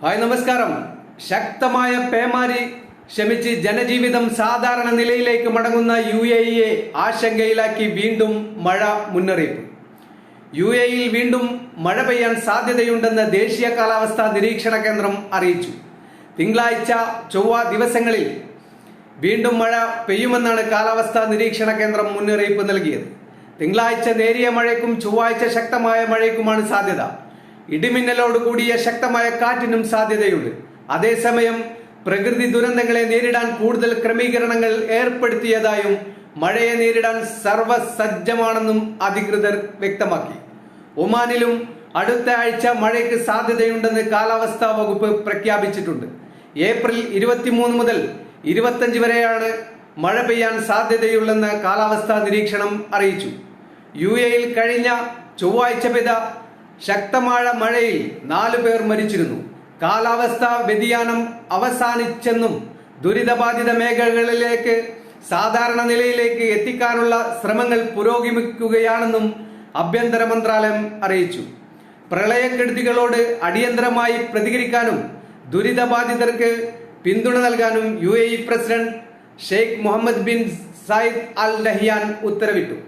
Hi നമസ്കാരം. ശക്തമായ പേമാരി ശമിച്ച് ജനജീവിതം സാധാരണ നിലയിലേക്ക് മടങ്ങുന്ന UAE ആശങ്കയിലാക്കി വീണ്ടും മഴ മുന്നറിയിപ്പ്. UAE വീണ്ടും മഴ പെയ്യാൻ സാധ്യതയുണ്ടെന്ന് ദേശീയ കാലാവസ്ഥാ നിരീക്ഷണ കേന്ദ്രം അറിയിച്ചു. തിങ്കളാഴ്ച ചൊവ്വ ദിവസങ്ങളിൽ വീണ്ടും മഴ പെയ്യുമെന്നാണ് കാലാവസ്ഥാ നിരീക്ഷണ കേന്ദ്രം മുന്നറിയിപ്പ് നൽകിയത്. തിങ്കളാഴ്ച നേരിയ മഴയ്ക്കും ചൊവ്വാഴ്ച ശക്തമായ മഴയ്ക്കുമാണ് സാധ്യത. ഇടിമിന്നലോട് കൂടിയ ശക്തമായ കാറ്റിനും സാധ്യതയുണ്ട്. അതേസമയം പ്രകൃതി ദുരന്തങ്ങളെ നേരിടാൻ കൂടുതൽ ക്രമീകരണങ്ങൾ ഏർപ്പെടുത്തിയതായും മഴയെ നേരിടാൻ സർവ്വസജ്ജമാണെന്നും അധികൃതർ വ്യക്തമാക്കി. ഒമാനിലും അടുത്ത ആഴ്ച മഴയ്ക്ക് സാധ്യതയുണ്ടെന്ന് കാലാവസ്ഥാ വകുപ്പ് പ്രഖ്യാപിച്ചിട്ടുണ്ട്. ഏപ്രിൽ 23 മുതൽ 25 വരെയാണ് മഴ പെയ്യാൻ സാധ്യതയുള്ളെന്ന് കാലാവസ്ഥാ നിരീക്ഷണം അറിയിച്ചു. UAE കഴിഞ്ഞ ചൊവ്വാഴ്ച പെയ്ത ശക്തമായ മഴയിൽ 4 പേർ മരിച്ചിരുന്നു. കാലാവസ്ഥാ വ്യതിയാനം അവസാനിച്ചെന്നും ദുരിതബാധിത മേഖലകളിലേക്ക് സാധാരണ നിലയിലേക്ക് എത്തിക്കാനുള്ള ശ്രമങ്ങൾ പുരോഗമിക്കുകയാണെന്നും ആഭ്യന്തര മന്ത്രാലയം അറിയിച്ചു. പ്രളയക്കെടുതികളോട് അടിയന്തരമായി പ്രതികരിക്കാനും ദുരിതബാധിതർക്ക് പിന്തുണ നൽകാനും UAE president Sheikh Mohammed bin Zayed Al Nahyan ഉത്തരവിട്ടു.